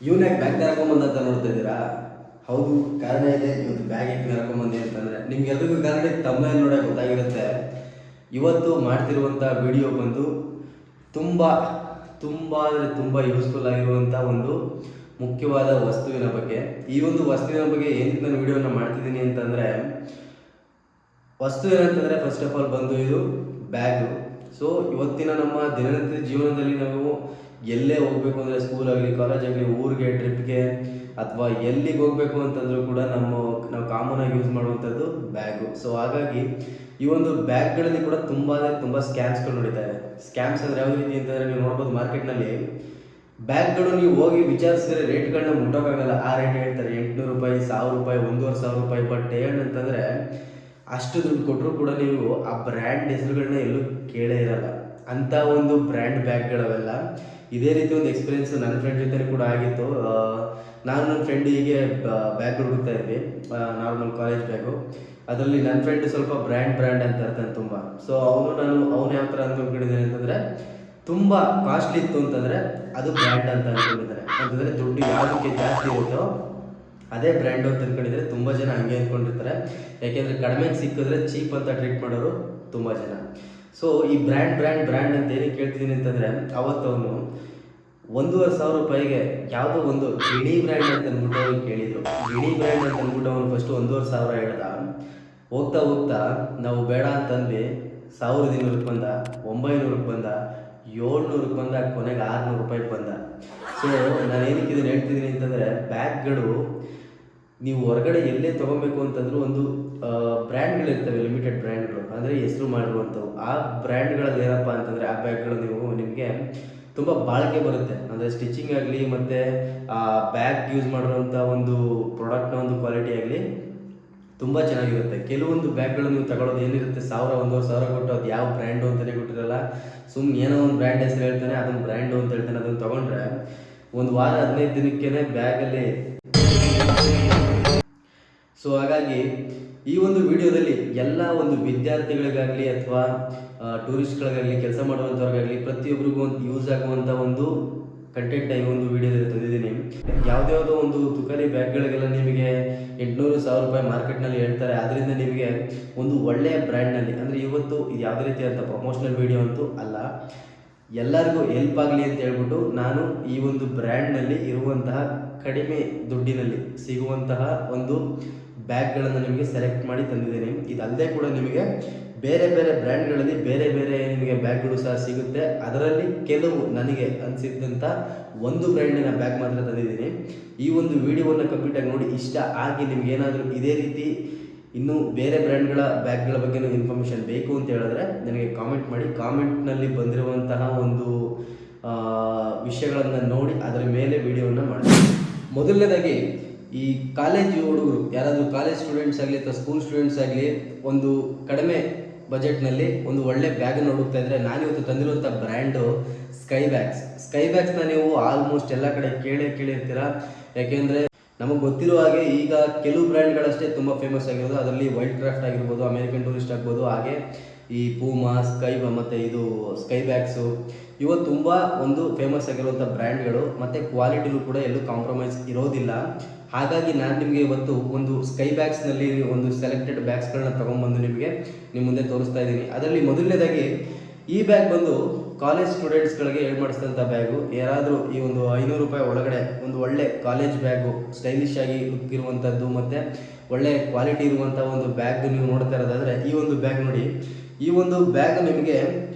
ಇವನಾಗ bag ತರಕೊಂಬಂದ ಅಂತ ನೋಡ್ತಾ ಇದ್ದೀರಾ? ಹೌದು, ಕಾರಣ ಇದೆ. ಇವತ್ತು ಬ್ಯಾಗ್ ಯಾಕೆ ತರಕೊಂಬಂದೆ ಅಂತಂದರೆ ನಿಮ್ಗೆಲ್ರಿಗೂ ಕಾರಣ ತಮ್ಮ ನೋಡೋಕೆ ಗೊತ್ತಾಗಿರುತ್ತೆ. ಇವತ್ತು ಮಾಡ್ತಿರುವಂಥ ವಿಡಿಯೋ ಬಂದು ತುಂಬ ತುಂಬ ಅಂದರೆ ತುಂಬ ಯೂಸ್ಫುಲ್ ಆಗಿರುವಂಥ ಒಂದು ಮುಖ್ಯವಾದ ವಸ್ತುವಿನ ಬಗ್ಗೆ. ಈ ಒಂದು ವಸ್ತುವಿನ ಬಗ್ಗೆ ಏನಕ್ಕೆ ನಾನು ವಿಡಿಯೋನ ಮಾಡ್ತಿದ್ದೀನಿ ಅಂತಂದರೆ, ವಸ್ತು ಏನಂತಂದರೆ ಫಸ್ಟ್ ಆಫ್ ಆಲ್ ಬಂದು ಇದು ಬ್ಯಾಗು. ಸೊ ಇವತ್ತಿನ ನಮ್ಮ ದಿನನಿತ್ಯ ಜೀವನದಲ್ಲಿ ನಾವು ಎಲ್ಲೇ ಹೋಗಬೇಕು ಅಂದರೆ ಸ್ಕೂಲಾಗಲಿ, ಕಾಲೇಜಾಗಲಿ, ಊರಿಗೆ, ಟ್ರಿಪ್ಗೆ ಅಥವಾ ಎಲ್ಲಿಗೆ ಹೋಗಬೇಕು ಅಂತಂದರೂ ಕೂಡ ನಾವು ಕಾಮನಾಗಿ ಯೂಸ್ ಮಾಡುವಂಥದ್ದು ಬ್ಯಾಗು. ಸೊ ಹಾಗಾಗಿ ಈ ಒಂದು ಬ್ಯಾಗ್ಗಳಲ್ಲಿ ಕೂಡ ತುಂಬ ಅಂದರೆ ತುಂಬ ಸ್ಕ್ಯಾಮ್ಸ್ಗಳು ನಡೀತಾರೆ. ಸ್ಕ್ಯಾಮ್ಸ್ ಅಂದರೆ ಯಾವ ರೀತಿ ಅಂತಂದರೆ, ನೀವು ನೋಡ್ಬೋದು ಮಾರ್ಕೆಟ್ನಲ್ಲಿ ಬ್ಯಾಗ್ಗಳು ನೀವು ಹೋಗಿ ವಿಚಾರಿಸಿದ್ರೆ ರೇಟ್ಗಳನ್ನ ಮುಟ್ಟೋಕ್ಕಾಗಲ್ಲ. ಆ ರೇಟ್ ಹೇಳ್ತಾರೆ 800 ರೂಪಾಯಿ, 1000 ರೂಪಾಯಿ, 1500 ರೂಪಾಯಿ. ಬಟ್ ಏನಂತಂದರೆ ಅಷ್ಟು ದುಡ್ಡು ಕೊಟ್ಟರು ಕೂಡ ನೀವು ಆ ಬ್ರ್ಯಾಂಡ್ ಹೆಸರುಗಳನ್ನ ಎಲ್ಲೂ ಕೇಳೇ ಇರಲ್ಲ. ಅಂಥ ಒಂದು ಬ್ರ್ಯಾಂಡ್ ಬ್ಯಾಗ್ಗಳವೆಲ್ಲ. ಇದೇ ರೀತಿ ಒಂದು ಎಕ್ಸ್ಪೀರಿಯೆನ್ಸ್ ನನ್ನ ಫ್ರೆಂಡ್ ಜೊತೆ ಕೂಡ ಆಗಿತ್ತು. ನಾನು ನನ್ನ ಫ್ರೆಂಡ್ ಹೀಗೆ ಬ್ಯಾಗ್ಗಳು ಹುಡುಕ್ತಾ ಇದ್ವಿ, ನಾರ್ಮಲ್ ಕಾಲೇಜ್ ಬ್ಯಾಗು. ಅದರಲ್ಲಿ ನನ್ನ ಫ್ರೆಂಡ್ ಸ್ವಲ್ಪ ಬ್ರ್ಯಾಂಡ್ ಅಂತ ಇರ್ತಾನೆ ತುಂಬ. ಸೊ ಅವನು ಯಾವ ಥರ ಅಂದ್ಕೊಂಡಿದ್ದಾನೆ ಅಂತಂದರೆ, ತುಂಬ ಕಾಸ್ಟ್ಲಿ ಇತ್ತು ಅಂತಂದರೆ ಅದು ಬ್ರ್ಯಾಂಡ್ ಅಂತ ಅಂದ್ಕೊಂಡಿದ್ದಾನೆ. ಅಂತಂದರೆ ದುಡ್ಡು ಯಾವುದಕ್ಕೆ ಜಾಸ್ತಿ ಇರುತ್ತೋ ಅದೇ ಬ್ರ್ಯಾಂಡು ಅಂತ ಅಂದ್ಕೊಂಡಿದ್ರೆ ತುಂಬ ಜನ ಹಂಗೆ ಅಂದ್ಕೊಂಡಿರ್ತಾರೆ. ಯಾಕೆಂದರೆ ಕಡಿಮೆಗೆ ಸಿಕ್ಕಿದ್ರೆ ಚೀಪ್ ಅಂತ ಟ್ರೀಟ್ ಮಾಡೋರು ತುಂಬ ಜನ. ಸೊ ಈ ಬ್ರ್ಯಾಂಡ್ ಅಂತ ಏನಕ್ಕೆ ಕೇಳ್ತಿದ್ದೀನಿ ಅಂತಂದರೆ, ಅವತ್ತವನು 1500 ರೂಪಾಯಿಗೆ ಯಾವುದೋ ಒಂದು ಗಿಣಿ ಬ್ರ್ಯಾಂಡ್ ಅಂತ ಅಂದ್ಬಿಟ್ಟು ಅವ್ರು ಕೇಳಿದರು. ಗಿಣಿ ಬ್ರ್ಯಾಂಡ್ ಅಂತ ಅಂದ್ಬಿಟ್ಟು ಅವನು ಫಸ್ಟು 1500 ಹೇಳ್ದ. ಹೋಗ್ತಾ ನಾವು ಬೇಡ ಅಂತಂದ್ವಿ. 1200 ಬಂದ, 900 ಬಂದ, 700 ಬಂದ, ಕೊನೆಗೆ 600 ರೂಪಾಯಿಗೆ ಬಂದ. ಸೊ ನಾನು ಏನಕ್ಕೆ ಇದನ್ನು ಹೇಳ್ತಿದ್ದೀನಿ ಅಂತಂದರೆ, ಬ್ಯಾಗ್ಗಳು ನೀವು ಹೊರಗಡೆ ಎಲ್ಲೇ ತೊಗೊಬೇಕು ಅಂತಂದರೂ ಒಂದು ಬ್ರ್ಯಾಂಡ್ಗಳಿರ್ತವೆ, ಲಿಮಿಟೆಡ್ ಬ್ರ್ಯಾಂಡ್ಗಳು, ಅಂದರೆ ಹೆಸರು ಮಾಡಿರುವಂಥವು. ಆ ಬ್ರ್ಯಾಂಡ್ಗಳಲ್ಲಿ ಏನಪ್ಪ ಅಂತಂದರೆ ಆ ಬ್ಯಾಗ್ಗಳು ನಿಮಗೆ ತುಂಬ ಬಾಳಿಕೆ ಬರುತ್ತೆ. ಅಂದರೆ ಸ್ಟಿಚಿಂಗ್ ಆಗಲಿ ಮತ್ತು ಆ ಬ್ಯಾಗ್ ಯೂಸ್ ಮಾಡಿರೋಂಥ ಒಂದು ಪ್ರಾಡಕ್ಟ್ನ ಒಂದು ಕ್ವಾಲಿಟಿ ಆಗಲಿ ತುಂಬ ಚೆನ್ನಾಗಿರುತ್ತೆ. ಕೆಲವೊಂದು ಬ್ಯಾಗ್ಗಳು ನೀವು ತಗೊಳ್ಳೋದು ಏನಿರುತ್ತೆ, 1000-1500 ಕೊಟ್ಟು ಅದು ಯಾವ ಬ್ರ್ಯಾಂಡು ಅಂತಲೇ ಕೊಟ್ಟಿರಲ್ಲ. ಸುಮ್ಮನೆ ಏನೋ ಒಂದು ಬ್ರ್ಯಾಂಡ್ ಹೆಸರು ಹೇಳ್ತಾನೆ, ಅದನ್ನು ಬ್ರ್ಯಾಂಡು ಅಂತ ಹೇಳ್ತಾನೆ. ಅದನ್ನು ತೊಗೊಂಡ್ರೆ ಒಂದು ವಾರ 15 ದಿನಕ್ಕೇ ಬ್ಯಾಗಲ್ಲಿ. ಸೊ ಹಾಗಾಗಿ ಈ ಒಂದು ವಿಡಿಯೋದಲ್ಲಿ ಎಲ್ಲ ಒಂದು ವಿದ್ಯಾರ್ಥಿಗಳಿಗಾಗಲಿ ಅಥವಾ ಟೂರಿಸ್ಟ್ಗಳಿಗಾಗಲಿ, ಕೆಲಸ ಮಾಡುವಂಥವ್ರಿಗಾಗಲಿ, ಪ್ರತಿಯೊಬ್ಬರಿಗೂ ಒಂದು ಯೂಸ್ ಆಗುವಂಥ ಒಂದು ಕಂಟೆಂಟ್ ಈ ಒಂದು ವಿಡಿಯೋದಲ್ಲಿ ತಂದಿದ್ದೀನಿ. ಯಾವುದ್ಯಾವುದೋ ಒಂದು ತುಕಾಲಿ ಬ್ಯಾಗ್ಗಳಿಗೆಲ್ಲ ನಿಮಗೆ 800-1000 ರೂಪಾಯಿ ಮಾರ್ಕೆಟ್ನಲ್ಲಿ ಹೇಳ್ತಾರೆ. ಅದರಿಂದ ನಿಮಗೆ ಒಂದು ಒಳ್ಳೆಯ ಬ್ರ್ಯಾಂಡ್ನಲ್ಲಿ, ಅಂದರೆ ಇವತ್ತು ಇದು ಯಾವುದೇ ರೀತಿಯಾದಂಥ ಪ್ರಮೋಷನಲ್ ವಿಡಿಯೋ ಅಂತೂ ಅಲ್ಲ, ಎಲ್ಲರಿಗೂ ಹೆಲ್ಪ್ ಆಗಲಿ ಅಂತ ಹೇಳ್ಬಿಟ್ಟು ನಾನು ಈ ಒಂದು ಬ್ರ್ಯಾಂಡ್ನಲ್ಲಿ ಇರುವಂತಹ ಕಡಿಮೆ ದುಡ್ಡಿನಲ್ಲಿ ಸಿಗುವಂತಹ ಒಂದು ಬ್ಯಾಗ್ಗಳನ್ನು ನಿಮಗೆ ಸೆಲೆಕ್ಟ್ ಮಾಡಿ ತಂದಿದ್ದೀನಿ. ಇದಲ್ಲದೆ ಕೂಡ ನಿಮಗೆ ಬೇರೆ ಬ್ರ್ಯಾಂಡ್ಗಳಲ್ಲಿ ಬೇರೆ ನಿಮಗೆ ಬ್ಯಾಗ್ಗಳು ಸಹ ಸಿಗುತ್ತೆ. ಅದರಲ್ಲಿ ಕೆಲವು ನನಗೆ ಅನಿಸಿದಂಥ ಒಂದು ಬ್ರ್ಯಾಂಡಿನ ಬ್ಯಾಗ್ ಮಾತ್ರ ತಂದಿದ್ದೀನಿ. ಈ ಒಂದು ವಿಡಿಯೋವನ್ನು ಕಂಪ್ಲೀಟಾಗಿ ನೋಡಿ ಇಷ್ಟ ಆಗಿ ನಿಮಗೇನಾದರೂ ಇದೇ ರೀತಿ ಇನ್ನೂ ಬೇರೆ ಬ್ರ್ಯಾಂಡ್ಗಳ ಬ್ಯಾಗ್ಗಳ ಬಗ್ಗೆ ಇನ್ಫಾರ್ಮೇಷನ್ ಬೇಕು ಅಂತ ಹೇಳಿದ್ರೆ ನನಗೆ ಕಾಮೆಂಟ್ ಮಾಡಿ. ಕಾಮೆಂಟ್ನಲ್ಲಿ ಬಂದಿರುವಂತಹ ಒಂದು ವಿಷಯಗಳನ್ನು ನೋಡಿ ಅದರ ಮೇಲೆ ವಿಡಿಯೋವನ್ನು ಮಾಡಿ. ಮೊದಲನೇದಾಗಿ ಈ ಕಾಲೇಜ್ ಹುಡುಗರು, ಯಾರಾದರೂ ಕಾಲೇಜ್ ಸ್ಟೂಡೆಂಟ್ಸ್ ಆಗಲಿ ಅಥವಾ ಸ್ಕೂಲ್ ಸ್ಟೂಡೆಂಟ್ಸ್ ಆಗಲಿ, ಒಂದು ಕಡಿಮೆ ಬಜೆಟ್ನಲ್ಲಿ ಒಂದು ಒಳ್ಳೆ ಬ್ಯಾಗನ್ನು ಹುಡುಕ್ತಾ ಇದ್ದರೆ ನಾನಿವತ್ತು ತಂದಿರುವಂಥ ಬ್ರ್ಯಾಂಡು ಸ್ಕೈ ಬ್ಯಾಗ್ಸ್ನ ನೀವು ಆಲ್ಮೋಸ್ಟ್ ಎಲ್ಲ ಕಡೆ ಕೇಳಿರ್ತೀರ. ಯಾಕೆಂದರೆ ನಮಗೆ ಗೊತ್ತಿರೋ ಹಾಗೆ ಈಗ ಕೆಲವು ಬ್ರ್ಯಾಂಡ್ಗಳಷ್ಟೇ ತುಂಬ ಫೇಮಸ್ ಆಗಿರೋದು. ಅದರಲ್ಲಿ ವೈಲ್ಡ್ ಕ್ರಾಫ್ಟ್ ಆಗಿರ್ಬೋದು, ಅಮೇರಿಕನ್ ಟೂರಿಸ್ಟ್ ಆಗ್ಬೋದು, ಹಾಗೆ ಈ ಪೂಮಾ, ಮತ್ತು ಇದು ಸ್ಕೈ ಬ್ಯಾಗ್ಸು, ಇವು ತುಂಬ ಒಂದು ಫೇಮಸ್ ಆಗಿರುವಂಥ ಬ್ರ್ಯಾಂಡ್ಗಳು. ಮತ್ತು ಕ್ವಾಲಿಟಿಲೂ ಕೂಡ ಎಲ್ಲೂ ಕಾಂಪ್ರಮೈಸ್ ಇರೋದಿಲ್ಲ. ಹಾಗಾಗಿ ನಾನು ನಿಮಗೆ ಇವತ್ತು ಒಂದು ಸ್ಕೈ ಬ್ಯಾಗ್ಸ್ನಲ್ಲಿ ಒಂದು ಸೆಲೆಕ್ಟೆಡ್ ಬ್ಯಾಗ್ಸ್ಗಳನ್ನ ತೊಗೊಂಡ್ಬಂದು ನಿಮ್ಮ ಮುಂದೆ ತೋರಿಸ್ತಾ ಇದ್ದೀನಿ. ಅದರಲ್ಲಿ ಮೊದಲನೇದಾಗಿ ಈ ಬ್ಯಾಗ್ ಬಂದು ಕಾಲೇಜ್ ಸ್ಟೂಡೆಂಟ್ಸ್ಗಳಿಗೆ ಮಾಡಿಸಿದಂಥ ಬ್ಯಾಗು. ಯಾರಾದರೂ ಈ ಒಂದು 500 ರೂಪಾಯಿ ಒಳಗಡೆ ಒಂದು ಒಳ್ಳೆ ಕಾಲೇಜ್ ಬ್ಯಾಗು, ಸ್ಟೈಲಿಶ್ ಆಗಿ ಲುಕ್ ಇರುವಂಥದ್ದು ಮತ್ತು ಒಳ್ಳೆ ಕ್ವಾಲಿಟಿ ಇರುವಂಥ ಒಂದು ಬ್ಯಾಗ್ ನೀವು ನೋಡ್ತಾ ಇರೋದಾದರೆ ಈ ಒಂದು ಬ್ಯಾಗ್ ನೋಡಿ. ಈ ಒಂದು ಬ್ಯಾಗ್ ನಿಮಗೆ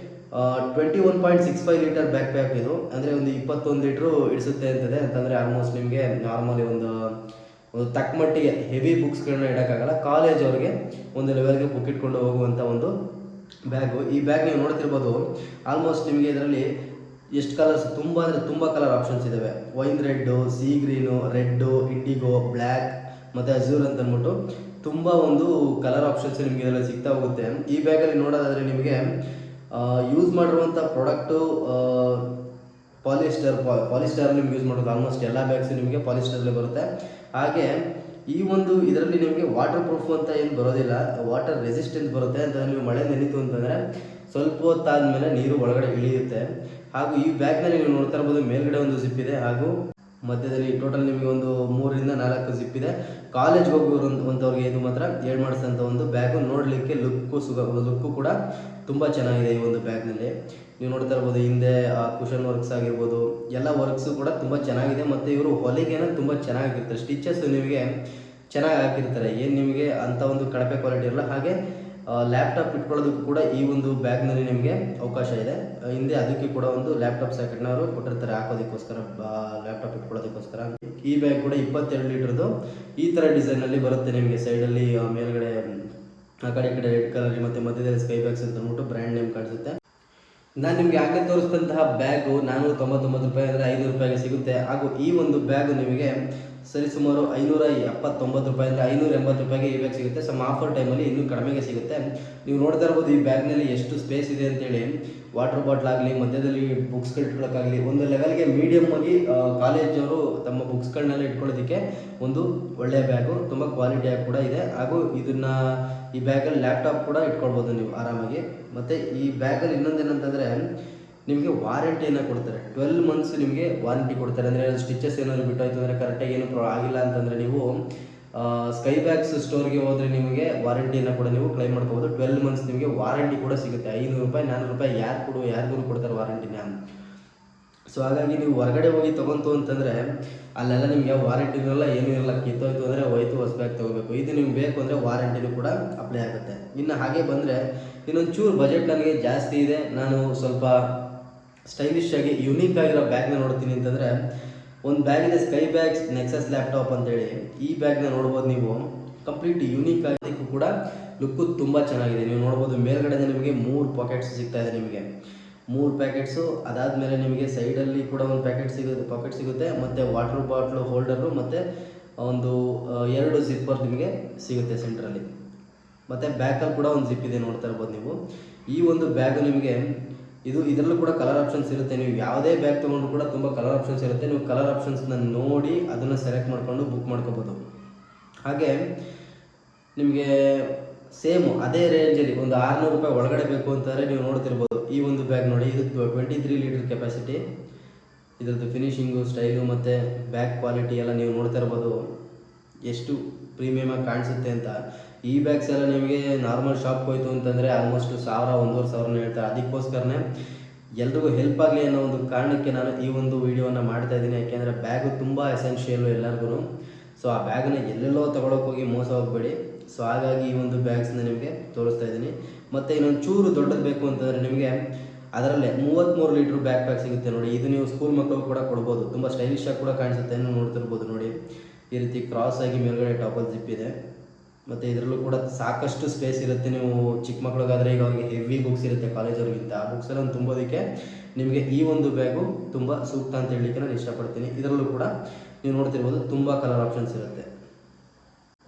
21.65 ಲೀಟರ್ ಬ್ಯಾಗ್ ಇದು. ಅಂದರೆ ಒಂದು 21 ಲೀಟ್ರು ಇಡಿಸುತ್ತೆ ಅಂತದೆ. ಅಂತಂದರೆ ಆಲ್ಮೋಸ್ಟ್ ನಿಮಗೆ ನಾರ್ಮಲಿ ಒಂದು ತಕ್ಕ ಮಟ್ಟಿಗೆ ಹೆವಿ ಬುಕ್ಸ್ಗಳನ್ನ ಇಡೋಕ್ಕಾಗಲ್ಲ. ಕಾಲೇಜ್ ಅವ್ರಿಗೆ ಒಂದು ಲೆವೆಲ್ಗೆ ಬುಕ್ ಇಟ್ಕೊಂಡು ಹೋಗುವಂಥ ಒಂದು ಬ್ಯಾಗು. ಈ ಬ್ಯಾಗ್ ನೀವು ನೋಡ್ತಿರ್ಬೋದು. ಆಲ್ಮೋಸ್ಟ್ ನಿಮಗೆ ಇದರಲ್ಲಿ ಎಷ್ಟು ಕಲರ್ಸ್, ತುಂಬ ಅಂದರೆ ತುಂಬ ಕಲರ್ ಆಪ್ಷನ್ಸ್ ಇದ್ದಾವೆ. Wine red, sea green, red, indigo, black ಮತ್ತು ಅಜೂರ್ ಅಂತ ಅಂದ್ಬಿಟ್ಟು ತುಂಬ ಒಂದು ಕಲರ್ ಆಪ್ಷನ್ಸ್ ನಿಮಗೆ ಇದರಲ್ಲಿ ಸಿಗ್ತಾ ಹೋಗುತ್ತೆ. ಈ ಬ್ಯಾಗಲ್ಲಿ ನೋಡೋದಾದರೆ ನಿಮಗೆ ಯೂಸ್ ಮಾಡಿರುವಂಥ ಪ್ರಾಡಕ್ಟು ಪಾಲಿಸ್ಟರ್ ನಿಮ್ಗೆ ಯೂಸ್ ಮಾಡೋದು. ಆಲ್ಮೋಸ್ಟ್ ಎಲ್ಲ ಬ್ಯಾಗ್ಸು ನಿಮಗೆ ಪಾಲಿಸ್ಟರ್ಲೇ ಬರುತ್ತೆ. ಹಾಗೆ ಈ ಒಂದು ಇದರಲ್ಲಿ ನಿಮಗೆ ವಾಟರ್ ಪ್ರೂಫ್ ಅಂತ ಏನು ಬರೋದಿಲ್ಲ, ವಾಟರ್ ರೆಸಿಸ್ಟೆನ್ಸ್ ಬರುತ್ತೆ. ಅಂತ ನೀವು ಮಳೆ ನೆನೀತು ಅಂತಂದರೆ ಸ್ವಲ್ಪ ಹೊತ್ತಾದಮೇಲೆ ನೀರು ಒಳಗಡೆ ಇಳಿಯುತ್ತೆ. ಹಾಗೂ ಈ ಬ್ಯಾಗ್ನಲ್ಲಿ ನೀವು ನೋಡ್ತಾ ಇರ್ಬೋದು, ಮೇಲ್ಗಡೆ ಒಂದು ಜಿಪ್ ಇದೆ ಹಾಗೂ ಮಧ್ಯದಲ್ಲಿ ಟೋಟಲ್ ನಿಮಗೆ ಒಂದು 3-4 ಜಿಪ್ ಇದೆ. ಕಾಲೇಜ್ಗೆ ಹೋಗುವಂಥವ್ರಿಗೆ ಇದು ಮಾತ್ರ 7 ಮಾಡಿಸೋಂಥ ಒಂದು ಬ್ಯಾಗು. ನೋಡಲಿಕ್ಕೆ ಲುಕ್ಕು ಕೂಡ ತುಂಬ ಚೆನ್ನಾಗಿದೆ ಈ ಒಂದು ಬ್ಯಾಗ್ನಲ್ಲಿ. ನೀವು ನೋಡ್ತಾ ಇರ್ಬೋದು ಹಿಂದೆ ಕುಷನ್ ವರ್ಕ್ಸ್ ಆಗಿರ್ಬೋದು, ಎಲ್ಲ ವರ್ಕ್ಸು ಕೂಡ ತುಂಬ ಚೆನ್ನಾಗಿದೆ. ಮತ್ತು ಇವರು ಹೊಲಿಗೆನ ತುಂಬ ಚೆನ್ನಾಗಿರ್ತಾರೆ, ಸ್ಟಿಚಸ್ ನಿಮಗೆ ಚೆನ್ನಾಗಿ ಹಾಕಿರ್ತಾರೆ, ಏನು ನಿಮಗೆ ಅಂಥ ಒಂದು ಕಳಪೆ ಕ್ವಾಲಿಟಿ ಇರಲ್ಲ. ಹಾಗೆ ಲ್ಯಾಪ್ಟಾಪ್ ಇಟ್ಕೊಳ್ಳೋದಕ್ಕೂ ಕೂಡ ಈ ಒಂದು ಬ್ಯಾಗ್ನಲ್ಲಿ ನಿಮಗೆ ಅವಕಾಶ ಇದೆ. ಹಿಂದೆ ಅದಕ್ಕೆ ಕೂಡ ಒಂದು ಲ್ಯಾಪ್ಟಾಪ್ ಸ್ಯಾಕೆಟ್ನ ಅವರು ಕೊಟ್ಟಿರ್ತಾರೆ ಹಾಕೋದಕ್ಕೋಸ್ಕರ, ಲ್ಯಾಪ್ಟಾಪ್ ಇಟ್ಕೊಳ್ಳೋದಕ್ಕೋಸ್ಕರ. ಈ ಬ್ಯಾಗ್ ಕೂಡ 22 ಲೀಟ್ರದ್ದು ಈ ಥರ ಡಿಸೈನಲ್ಲಿ ಬರುತ್ತೆ ನಿಮಗೆ. ಸೈಡಲ್ಲಿ ಮೇಲ್ಗಡೆ ಆ ಕಡೆ ಈ ಕಡೆ ರೆಡ್ ಕಲರ್ ಮತ್ತು ಮಧ್ಯದಲ್ಲಿ ಸ್ಕೈ ಬ್ಯಾಗ್ಸ್ ಅಂತ ಅಂದ್ಬಿಟ್ಟು ಬ್ರ್ಯಾಂಡ್ ನೇಮ್ ಕಾಣಿಸುತ್ತೆ. ನಾನು ನಿಮಗೆ ಆಗಲೇ ತೋರಿಸಿದಂತಹ ಬ್ಯಾಗು 499 ರೂಪಾಯಿ ಅಂದರೆ 500 ರೂಪಾಯಿಗೆ ಸಿಗುತ್ತೆ. ಹಾಗೂ ಈ ಒಂದು ಬ್ಯಾಗು ನಿಮಗೆ ಸರಿಸುಮಾರು 579 ರೂಪಾಯಿ ಅಂದರೆ 580 ರೂಪಾಯಿಗೆ ಈ ಬ್ಯಾಗ್ ಸಿಗುತ್ತೆ. ಸಮ್ ಆಫರ್ ಟೈಮಲ್ಲಿ ಇನ್ನೂ ಕಡಿಮೆಗೆ ಸಿಗುತ್ತೆ. ನೀವು ನೋಡ್ತಾ ಇರ್ಬೋದು ಈ ಬ್ಯಾಗ್ನಲ್ಲಿ ಎಷ್ಟು ಸ್ಪೇಸ್ ಇದೆ ಅಂತೇಳಿ. ವಾಟರ್ ಬಾಟ್ಲ್ ಆಗಲಿ, ಮಧ್ಯದಲ್ಲಿ ಬುಕ್ಸ್ಗಳು ಇಟ್ಕೊಳ್ಳೋಕ್ಕಾಗಲಿ, ಒಂದು ಲೆವೆಲ್ಗೆ ಮೀಡಿಯಮ್ ಆಗಿ ಕಾಲೇಜವರು ತಮ್ಮ ಬುಕ್ಸ್ಗಳನ್ನೆಲ್ಲ ಇಟ್ಕೊಳ್ಳೋದಕ್ಕೆ ಒಂದು ಒಳ್ಳೆಯ ಬ್ಯಾಗು, ತುಂಬ ಕ್ವಾಲಿಟಿಯಾಗಿ ಕೂಡ ಇದೆ. ಹಾಗೂ ಈ ಬ್ಯಾಗಲ್ಲಿ ಲ್ಯಾಪ್ಟಾಪ್ ಕೂಡ ಇಟ್ಕೊಳ್ಬೋದು ನೀವು ಆರಾಮಾಗಿ. ಮತ್ತು ಈ ಬ್ಯಾಗಲ್ಲಿ ಇನ್ನೊಂದೇನಂತಂದರೆ ನಿಮಗೆ ವಾರಂಟಿಯನ್ನು ಕೊಡ್ತಾರೆ. 12 ಮಂತ್ಸ್ ನಿಮಗೆ ವಾರಂಟಿ ಕೊಡ್ತಾರೆ. ಅಂದರೆ ಸ್ಟಿಚಸ್ ಏನಾದರೂ ಬಿಟ್ಟೋಯ್ತು ಅಂದರೆ ಕರೆಕ್ಟಾಗಿ ಏನು ಆಗಿಲ್ಲ ಅಂತಂದರೆ ನೀವು ಸ್ಕೈ ಬ್ಯಾಗ್ಸ್ ಸ್ಟೋರ್ಗೆ ಹೋದರೆ ನಿಮಗೆ ವಾರಂಟಿಯನ್ನು ಕೂಡ ನೀವು ಕ್ಲೈಮ್ ಮಾಡ್ಕೋಬೋದು. 12 ಮಂತ್ಸ್ ನಿಮಗೆ ವಾರಂಟಿ ಕೂಡ ಸಿಗುತ್ತೆ. 500 ರೂಪಾಯಿ 400 ರೂಪಾಯಿ ಯಾರಿಗೂ ಕೊಡ್ತಾರೆ ವಾರಂಟಿನ. ಸೊ ಹಾಗಾಗಿ ನೀವು ಹೊರಗಡೆ ಹೋಗಿ ತೊಗೊಂತು ಅಂತಂದರೆ ಅಲ್ಲೆಲ್ಲ ನಿಮಗೆ ವಾರಂಟಿ ಇರೋಲ್ಲ, ಏನೂ ಇರಲ್ಲ. ಕಿತ್ತೋಯ್ತು ಅಂದರೆ ಹೋಯ್ತು, ಹೊಸ ಬ್ಯಾಗ್ ತೊಗೋಬೇಕು. ಇದು ನಿಮ್ಗೆ ಬೇಕು ಅಂದರೆ ವಾರಂಟಿನೂ ಕೂಡ ಅಪ್ಲೈ ಆಗುತ್ತೆ. ಇನ್ನು ಹಾಗೆ ಬಂದರೆ ಇನ್ನೊಂದು ಚೂರು ಬಜೆಟ್ ನನಗೆ ಜಾಸ್ತಿ ಇದೆ, ನಾನು ಸ್ವಲ್ಪ ಸ್ಟೈಲಿಶ್ ಆಗಿ ಯುನೀಕ್ ಆಗಿರೋ ಬ್ಯಾಗ್ನ ನೋಡ್ತೀನಿ ಅಂತಂದರೆ ಒಂದು ಬ್ಯಾಗ್ ಇದೆ, ಸ್ಕೈ ಬ್ಯಾಗ್ಸ್ ನೆಕ್ಸಸ್ ಲ್ಯಾಪ್ಟಾಪ್ ಅಂತೇಳಿ. ಈ ಬ್ಯಾಗ್ನ ನೋಡ್ಬೋದು ನೀವು. ಕಂಪ್ಲೀಟ್ ಯೂನಿಕ್ ಆಗೋದಕ್ಕೂ ಕೂಡ ಲುಕ್ಕು ತುಂಬ ಚೆನ್ನಾಗಿದೆ. ನೀವು ನೋಡ್ಬೋದು ಮೇಲ್ಗಡೆ ನಿಮಗೆ 3 ಪಾಕೆಟ್ಸ್ ಸಿಗ್ತಾ ಇದೆ ನಿಮಗೆ. 3 ಪ್ಯಾಕೆಟ್ಸು. ಅದಾದಮೇಲೆ ನಿಮಗೆ ಸೈಡಲ್ಲಿ ಕೂಡ ಒಂದು ಪಾಕೆಟ್ ಸಿಗುತ್ತೆ. ಮತ್ತು ವಾಟರ್ ಬಾಟ್ಲು ಹೋಲ್ಡರು ಮತ್ತು ಒಂದು 2 ಜಿಪ್ಪರ್ ನಿಮಗೆ ಸಿಗುತ್ತೆ ಸೆಂಟ್ರಲ್ಲಿ. ಮತ್ತು ಬ್ಯಾಕಲ್ಲಿ ಕೂಡ ಒಂದು ಜಿಪ್ ಇದೆ, ನೋಡ್ತಾ ಇರ್ಬೋದು ನೀವು. ಈ ಒಂದು ಬ್ಯಾಗು ನಿಮಗೆ ಇದರಲ್ಲೂ ಕೂಡ ಕಲರ್ ಆಪ್ಷನ್ಸ್ ಇರುತ್ತೆ. ನೀವು ಯಾವುದೇ ಬ್ಯಾಗ್ ತೊಗೊಂಡ್ರು ಕೂಡ ತುಂಬ ಕಲರ್ ಆಪ್ಷನ್ಸ್ ಇರುತ್ತೆ. ನೀವು ಕಲರ್ ಆಪ್ಷನ್ಸ್ನ ನೋಡಿ ಅದನ್ನು ಸೆಲೆಕ್ಟ್ ಮಾಡಿಕೊಂಡು ಬುಕ್ ಮಾಡ್ಕೋಬೋದು. ಹಾಗೆ ನಿಮಗೆ ಸೇಮು ಅದೇ ರೇಂಜಲ್ಲಿ ಒಂದು 600 ರೂಪಾಯಿ ಒಳಗಡೆ ಬೇಕು ಅಂತಂದರೆ ನೀವು ನೋಡ್ತಿರ್ಬೋದು ಈ ಒಂದು ಬ್ಯಾಗ್ ನೋಡಿ. ಇದು 23 ಲೀಟರ್ ಕೆಪಾಸಿಟಿ. ಇದರದ್ದು ಫಿನಿಶಿಂಗು, ಸ್ಟೈಲು ಮತ್ತು ಬ್ಯಾಗ್ ಕ್ವಾಲಿಟಿ ಎಲ್ಲ ನೀವು ನೋಡ್ತಾ ಇರ್ಬೋದು ಎಷ್ಟು ಪ್ರೀಮಿಯಮಾಗಿ ಕಾಣಿಸುತ್ತೆ ಅಂತ. ಈ ಬ್ಯಾಗ್ಸ್ ಎಲ್ಲ ನಿಮಗೆ ನಾರ್ಮಲ್ ಶಾಪ್ಗೆ ಹೋಯ್ತು ಅಂತಂದರೆ ಆಲ್ಮೋಸ್ಟ್ 1000-1500 ಹೇಳ್ತಾರೆ. ಅದಕ್ಕೋಸ್ಕರನೇ ಎಲ್ರಿಗೂ ಹೆಲ್ಪ್ ಆಗಲಿ ಅನ್ನೋ ಒಂದು ಕಾರಣಕ್ಕೆ ನಾನು ಈ ಒಂದು ವಿಡಿಯೋನ ಮಾಡ್ತಾ ಇದ್ದೀನಿ. ಯಾಕೆಂದರೆ ಬ್ಯಾಗು ತುಂಬ ಎಸೆನ್ಷಿಯಲ್ಲು ಎಲ್ಲರಿಗೂ. ಸೊ ಆ ಬ್ಯಾಗನ್ನ ಎಲ್ಲೆಲ್ಲೋ ತೊಗೊಳಕ್ಕೆ ಹೋಗಿ ಮೋಸ ಹೋಗಬೇಡಿ. ಸೊ ಹಾಗಾಗಿ ಈ ಒಂದು ಬ್ಯಾಗ್ಸ್ನ ನಿಮಗೆ ತೋರಿಸ್ತಾ ಇದ್ದೀನಿ. ಮತ್ತು ಇನ್ನೊಂದು ಚೂರು ದೊಡ್ಡದು ಬೇಕು ಅಂತಂದರೆ ನಿಮಗೆ ಅದರಲ್ಲೇ 33 ಲೀಟ್ರ್ ಬ್ಯಾಗ್ ಸಿಗುತ್ತೆ ನೋಡಿ. ಇದು ನೀವು ಸ್ಕೂಲ್ ಮಕ್ಕಳಿಗೂ ಕೂಡ ಕೊಡ್ಬೋದು. ತುಂಬ ಸ್ಟೈಲಿಶಾಗಿ ಕೂಡ ಕಾಣಿಸುತ್ತೆ, ನೀವು ನೋಡ್ತಿರ್ಬೋದು ನೋಡಿ. ಈ ರೀತಿ ಕ್ರಾಸ್ ಆಗಿ ಮೇಲ್ಗಡೆ ಟಾಪಲ್ ಜಿಪ್ ಇದೆ. ಮತ್ತು ಇದರಲ್ಲೂ ಕೂಡ ಸಾಕಷ್ಟು ಸ್ಪೇಸ್ ಇರುತ್ತೆ. ನೀವು ಚಿಕ್ಕ ಮಕ್ಳಿಗಾದರೆ ಈಗ ಅವ್ರಿಗೆ ಹೆವಿ ಬುಕ್ಸ್ ಇರುತ್ತೆ ಕಾಲೇಜವ್ರಿಗಿಂತ, ಆ ಬುಕ್ಸೆಲ್ಲ ತುಂಬೋದಕ್ಕೆ ನಿಮಗೆ ಈ ಒಂದು ಬ್ಯಾಗು ತುಂಬ ಸೂಕ್ತ ಅಂತ ಹೇಳಲಿಕ್ಕೆ ನಾನು ಇಷ್ಟಪಡ್ತೀನಿ. ಇದರಲ್ಲೂ ಕೂಡ ನೀವು ನೋಡ್ತಿರ್ಬೋದು ತುಂಬ ಕಲರ್ ಆಪ್ಷನ್ಸ್ ಇರುತ್ತೆ.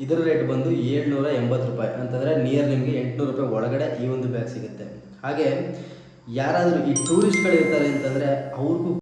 ಇದರ ರೇಟ್ ಬಂದು 780 ರೂಪಾಯಿ ಅಂತಂದರೆ ನಿಯರ್ ನಿಮಗೆ 800 ರೂಪಾಯಿ ಒಳಗಡೆ ಈ ಒಂದು ಬ್ಯಾಗ್ ಸಿಗುತ್ತೆ. ಹಾಗೆ ಯಾರಾದರೂ ಈ ಟೂರಿಸ್ಟ್ಗಳಿರ್ತಾರೆ ಅಂತಂದರೆ ಅವ್ರಿಗೂ